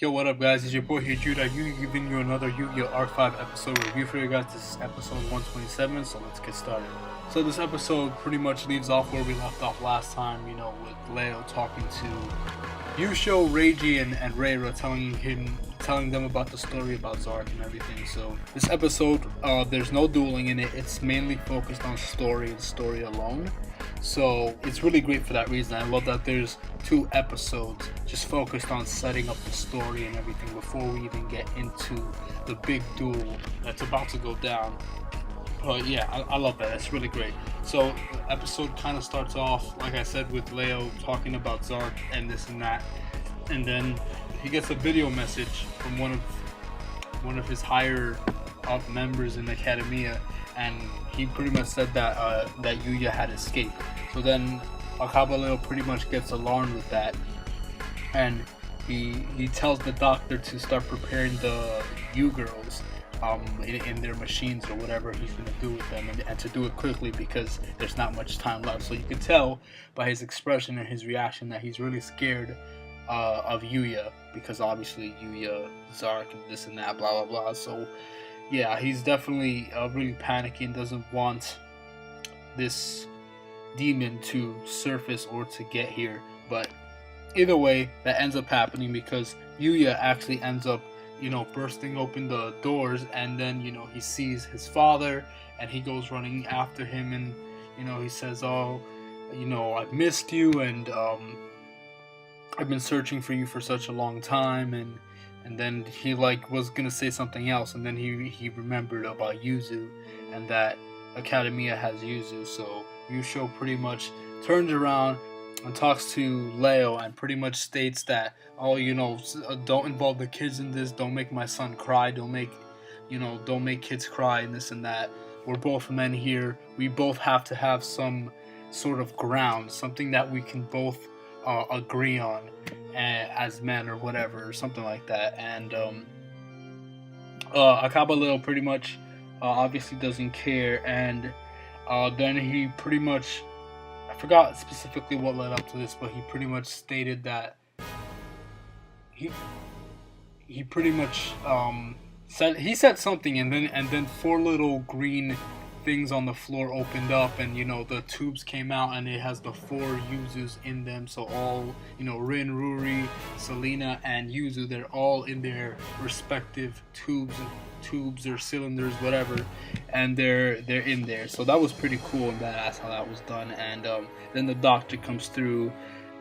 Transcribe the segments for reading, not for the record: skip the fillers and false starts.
Yo, what up, guys? It's your boy here, Judah. Giving you another Yuya Arc 5 episode review for you guys. This is episode 127, so let's get started. So this episode pretty much leaves off where we left off last time, with Leo talking to Yusho, Reiji, and Reira, telling them about the story about Zark and everything. So this episode, there's no dueling in it. It's mainly focused on story and story alone. So it's really great for that reason. I love that there's 2 episodes just focused on setting up the story and everything before we even get into the big duel that's about to go down. But yeah, I love that. It's really great. So the episode kind of starts off, like I said, with Leo talking about Zark and this and that, and then he gets a video message from one of his higher up members in the academia, and he pretty much said that that Yuya had escaped. So then Akaba Leo pretty much gets alarmed with that, and he tells the doctor to start preparing the U girls in their machines or whatever he's going to do with them, and to do it quickly because there's not much time left. So you can tell by his expression and his reaction that he's really scared of Yuya, because obviously Yuya, Zark, and this and that, blah blah blah. So yeah, he's definitely really panicking, doesn't want this demon to surface or to get here. But either way, that ends up happening because Yuya actually ends up bursting open the doors, and then he sees his father, and he goes running after him, and he says, "Oh, I've missed you, and I've been searching for you for such a long time," and then he was gonna say something else, and then he remembered about Yuzu and that Academia has Yuzu. So Yusho pretty much turns around and talks to Leo and pretty much states that, "Oh, don't involve the kids in this. Don't make my son cry. Don't make kids cry and this and that. We're both men here. We both have to have some sort of ground, something that we can both agree on as men or whatever," or something like that. And Akaba Leo pretty much obviously doesn't care, and then he pretty much, I forgot specifically what led up to this, but he pretty much stated that he pretty much said something, and then 4 little green things on the floor opened up, and the tubes came out, and it has the 4 Yuzus in them. So all Rin, Ruri, Selena, and Yuzu, they're all in their respective tubes or cylinders, whatever, and they're in there. So that was pretty cool and badass how that was done. And then the doctor comes through,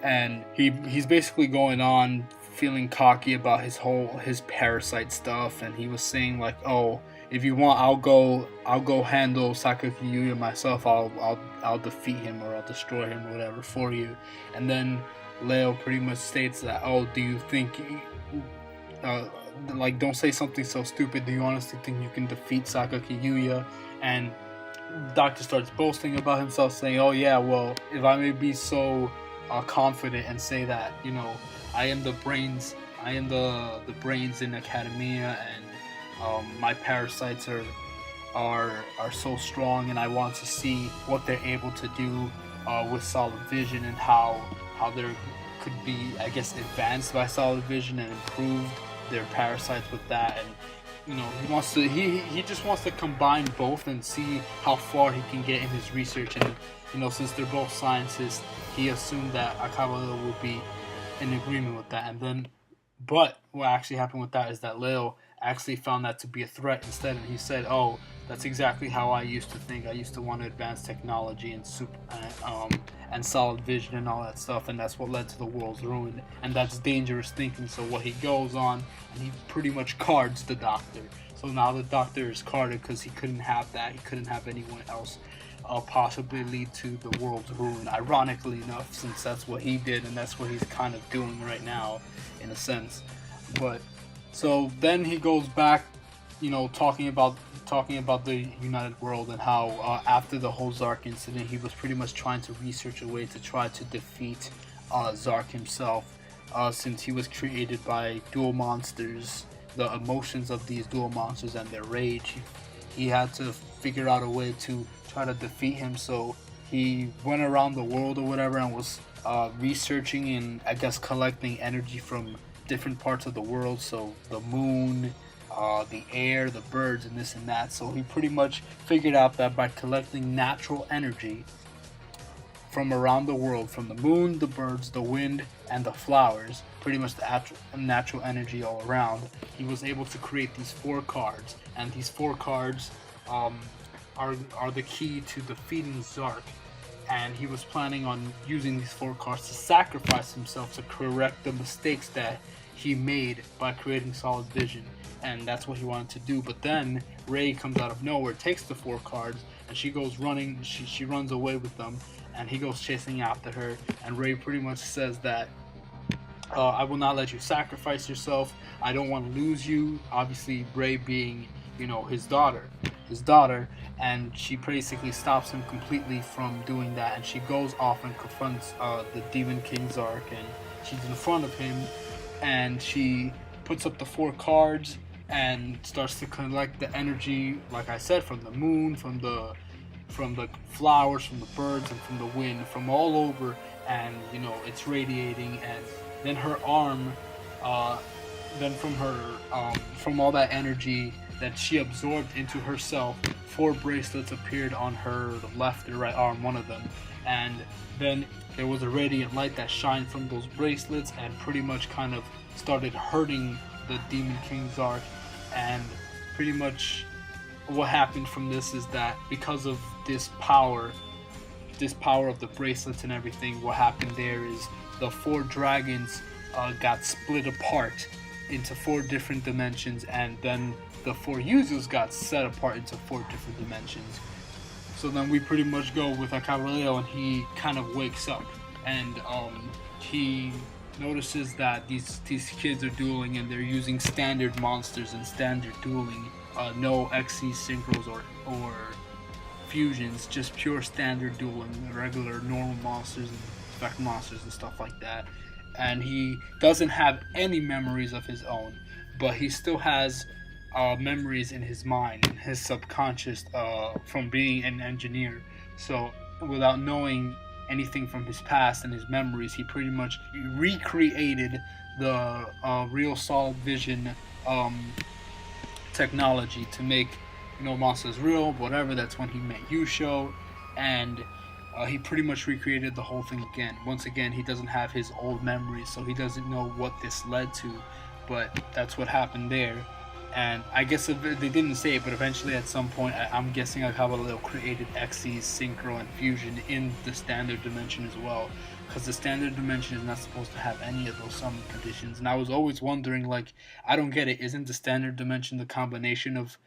and he's basically going on feeling cocky about his parasite stuff, and he was saying like, "Oh, if you want, I'll go handle Sakaki Yuya myself. I'll defeat him, or I'll destroy him, or whatever, for you." And then Leo pretty much states that, "Oh, do you think don't say something so stupid. Do you honestly think you can defeat Sakaki Yuya?" And the doctor starts boasting about himself, saying, "Oh yeah, well, if I may be so confident and say that, I am the brains in Academia, and my parasites are so strong, and I want to see what they're able to do with solid vision, and how there could be, I guess, advanced by solid vision and improved their parasites with that." And he just wants to combine both and see how far he can get in his research. And since they're both scientists, he assumed that Akaba would be in agreement with that. And then, but what actually happened with that is that Leo actually found that to be a threat instead, and he said, "Oh, that's exactly how I used to think. I used to want to advance technology and solid vision and all that stuff, and that's what led to the world's ruin, and that's dangerous thinking." So what he goes on, and he pretty much cards the doctor. So now the doctor is carded because he couldn't have that. He couldn't have anyone else possibly lead to the world's ruin, ironically enough, since that's what he did, and that's what he's kind of doing right now in a sense. But so then he goes back, talking about the United World, and how after the whole Zark incident, he was pretty much trying to research a way to try to defeat Zark himself, since he was created by dual monsters, the emotions of these dual monsters and their rage. He had to figure out a way to try to defeat him. So he went around the world or whatever, and was researching and, I guess, collecting energy from different parts of the world, so the moon, the air, the birds, and this and that. So he pretty much figured out that by collecting natural energy from around the world, from the moon, the birds, the wind, and the flowers, pretty much the natural energy all around, he was able to create these 4 cards. And these 4 cards are the key to defeating Zark. And he was planning on using these 4 cards to sacrifice himself to correct the mistakes that he made by creating solid vision. And that's what he wanted to do. But then Rei comes out of nowhere, takes the 4 cards, and she goes running. She runs away with them, and he goes chasing after her. And Rei pretty much says that, I will not let you sacrifice yourself. I don't want to lose you. Obviously, Rei being, his daughter. And she basically stops him completely from doing that. And she goes off and confronts the Demon King Zark, and she's in front of him, and she puts up the 4 cards and starts to collect the energy, like I said, from the moon, from the flowers, from the birds, and from the wind, from all over, and it's radiating. And then her arm, from all that energy that she absorbed into herself, 4 bracelets appeared on her left or right arm, one of them, and then there was a radiant light that shined from those bracelets and pretty much kind of started hurting the Demon King Zark. And pretty much what happened from this is that because of this power of the bracelets and everything, what happened there is the 4 dragons got split apart into 4 different dimensions, and then the 4 users got set apart into 4 different dimensions. So then we pretty much go with Akaba, and he kind of wakes up, and he notices that these kids are dueling, and they're using standard monsters and standard dueling, no XC synchros or fusions, just pure standard dueling, regular normal monsters and effect monsters and stuff like that. And he doesn't have any memories of his own, but he still has memories in his mind, in his subconscious, from being an engineer. So without knowing anything from his past and his memories, he pretty much recreated the real solid vision technology to make monsters real, whatever. That's when he met Yusho, and he pretty much recreated the whole thing again. Once again, he doesn't have his old memories, so he doesn't know what this led to, but that's what happened there. And I guess they didn't say it, but eventually at some point, I'm guessing Akaba created Xyz, Synchro, and Fusion in the standard dimension as well, because the standard dimension is not supposed to have any of those summon conditions. And I was always wondering, I don't get it. Isn't the standard dimension the combination of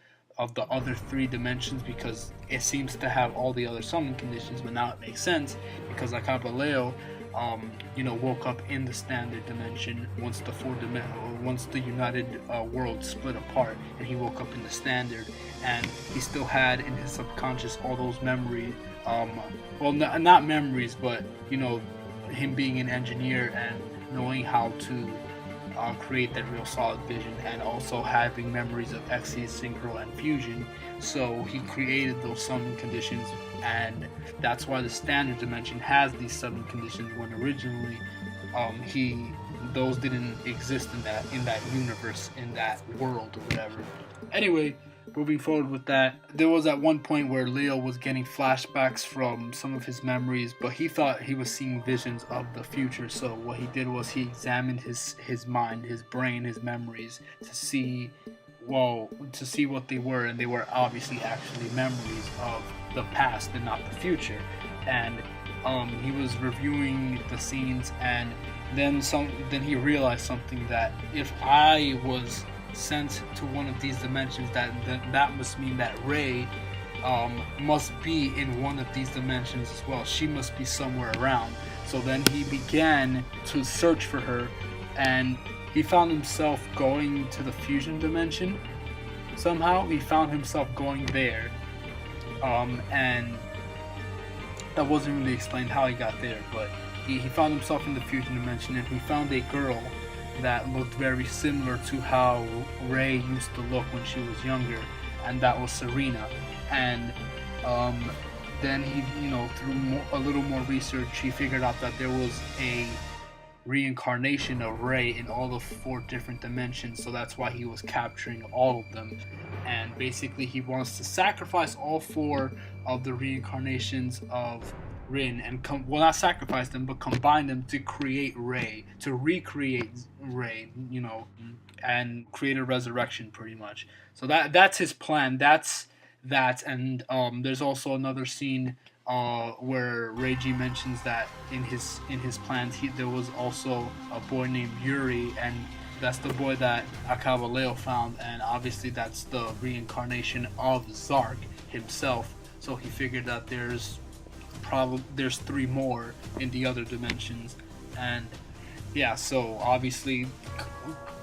the other 3 dimensions? Because it seems to have all the other summon conditions, but now it makes sense because Akaba woke up in the standard dimension once the united world split apart, and he woke up in the standard, and he still had in his subconscious all those memories. Not memories, but him being an engineer and knowing how to create that real solid vision, and also having memories of Xyz, Synchro, and Fusion. So he created those summon conditions, and that's why the standard dimension has these summon conditions, when originally those didn't exist in that universe, in that world or whatever. Anyway, moving forward with that, there was at one point where Leo was getting flashbacks from some of his memories, but he thought he was seeing visions of the future. So what he did was he examined his mind, his brain, his memories to see what they were, and they were obviously actually memories of the past and not the future. And he was reviewing the scenes, and then he realized something, that if I was sent to one of these dimensions, that must mean that Rei must be in one of these dimensions as well. She must be somewhere around. So then he began to search for her, and he found himself going to the fusion dimension. Somehow he found himself going there, and that wasn't really explained how he got there, but he found himself in the fusion dimension, and he found a girl that looked very similar to how Rei used to look when she was younger, and that was Serena. And then he, through a little more research, he figured out that there was a reincarnation of Rei in all the 4 different dimensions, so that's why he was capturing all of them. And basically he wants to sacrifice all 4 of the reincarnations of Rin and not sacrifice them, but combine them to create Rei, to recreate Rei, and create a resurrection pretty much. So that's his plan. That's that. And there's also another scene where Reiji mentions that in his plans there was also a boy named Yuri, and that's the boy that Akaba Leo found, and obviously that's the reincarnation of Zark himself. So he figured that there's 3 more in the other dimensions, and yeah, so obviously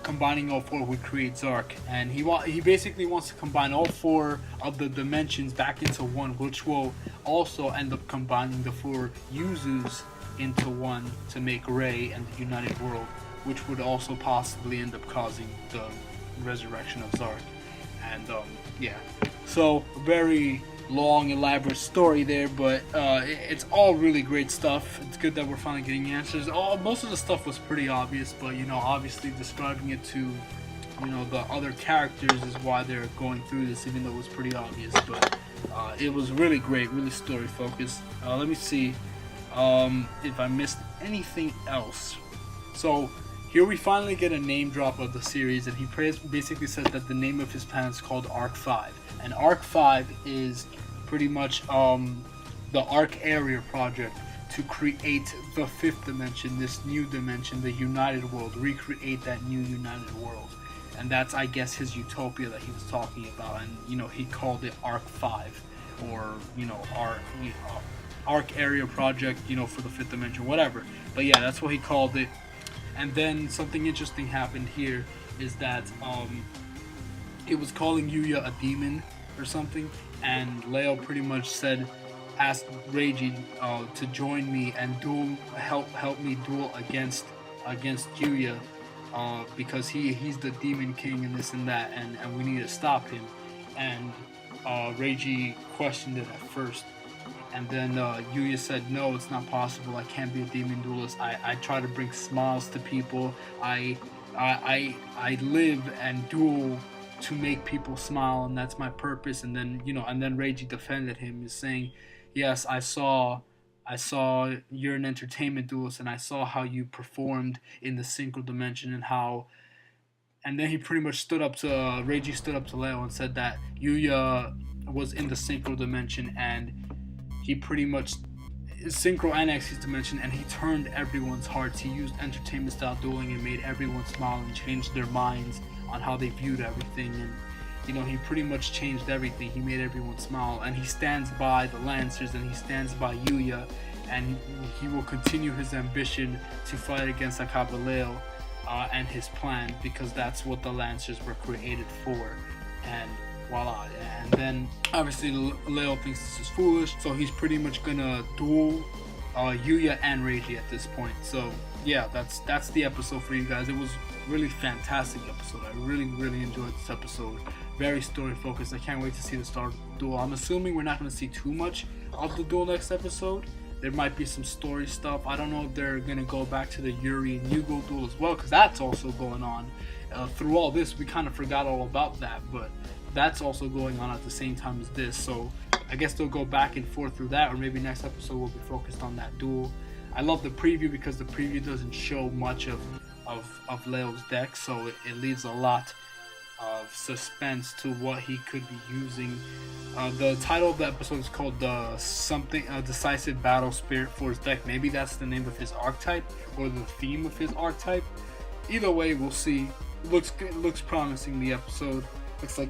combining all 4 would create Zark, and he basically wants to combine all 4 of the dimensions back into one, which will also end up combining the 4 Yuzus into one to make Rei and the United World, which would also possibly end up causing the resurrection of Zark. And yeah, so very long, elaborate story there, but it's all really great stuff. It's good that we're finally getting answers. Most of the stuff was pretty obvious, but obviously describing it to the other characters is why they're going through this, even though it was pretty obvious. But it was really great, really story focused. Let me see if I missed anything else. So here we finally get a name drop of the series, and he basically says that the name of his planet is called Arc 5. And Arc 5 is pretty much the Arc Area project to create the 5th dimension, this new dimension, the United World, recreate that new United World. And that's, I guess, his utopia that he was talking about. And, he called it Arc 5, or, Arc Area project, for the 5th dimension, whatever. But yeah, that's what he called it. And then something interesting happened here is that it was calling Yuya a demon or something, and Leo pretty much asked Reiji to join me and help me duel against Yuya, because he's the demon king and this and that, and we need to stop him. And Reiji questioned it at first, and then Yuya said, no, it's not possible. I can't be a demon duelist. I try to bring smiles to people. I live and duel to make people smile, and that's my purpose. And then Reiji defended him, is saying, yes, I saw you're an entertainment duelist, and I saw how you performed in the synchro dimension, and then he pretty much Reiji stood up to Leo and said that Yuya was in the synchro dimension, and he pretty much synchro and Xyz dimension, and he turned everyone's hearts. He used entertainment style dueling and made everyone smile and changed their minds on how they viewed everything. And he pretty much changed everything. He made everyone smile, and he stands by the Lancers, and he stands by Yuya, and he will continue his ambition to fight against Akaba Leo and his plan, because that's what the Lancers were created for. And voila. And then obviously Leo thinks this is foolish, so he's pretty much gonna duel Yuya and Reiji at this point. So yeah, that's the episode for you guys. It was really fantastic episode. I really enjoyed this episode. Very story focused. I can't wait to see the start of the duel. I'm assuming we're not going to see too much of the duel next episode. There might be some story stuff. I don't know if they're going to go back to the Yuri and Yugo duel as well, because that's also going on. Through all this, we kind of forgot all about that, but that's also going on at the same time as this. So I guess they'll go back and forth through that, or maybe next episode will be focused on that duel. I love the preview because the preview doesn't show much of Leo's deck, so it leaves a lot of suspense to what he could be using. The title of the episode is called Decisive Battle Spirit for his deck. Maybe that's the name of his archetype or the theme of his archetype. Either way, we'll see. Looks good, looks promising. The episode looks like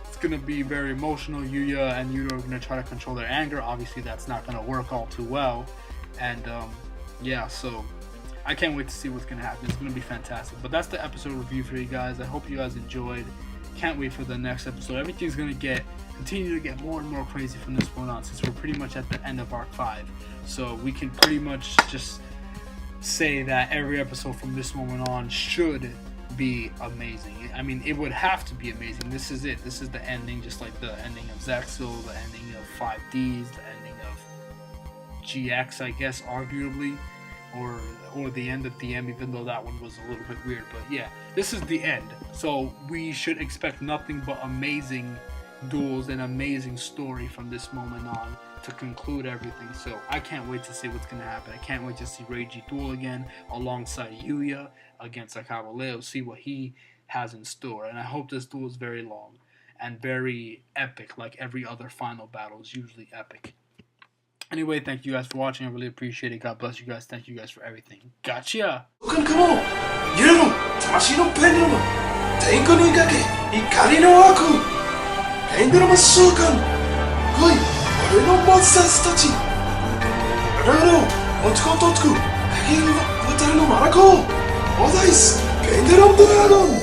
it's gonna be very emotional. Yuya and Yuya are gonna try to control their anger. Obviously, that's not gonna work all too well. And yeah, so I can't wait to see what's going to happen. It's going to be fantastic. But that's the episode review for you guys. I hope you guys enjoyed. Can't wait for the next episode. Everything's going to continue to get more and more crazy from this point on, since we're pretty much at the end of Arc 5. So we can pretty much just say that every episode from this moment on should be amazing. I mean, it would have to be amazing. This is it. This is the ending, just like the ending of Zexal, the ending of 5Ds, the ending of GX, I guess, arguably. or the end of the end, even though that one was a little bit weird. But yeah, this is the end, so we should expect nothing but amazing duels and amazing story from this moment on to conclude everything. So I can't wait to see what's gonna happen. I can't wait to see Reiji duel again alongside Yuya against Akaba Leo, see what he has in store. And I hope this duel is very long and very epic, like every other final battle is usually epic. Anyway, thank you guys for watching. I really appreciate it. God bless you guys. Thank you guys for everything. Gotcha! 揺れろ魂のペンデルム天空にかけ怒りの悪ペンデルム召喚来い俺のモンスターズたち我々を持ち込んとつく限りの舞台のマラコオーダイスペンデルムドラゴン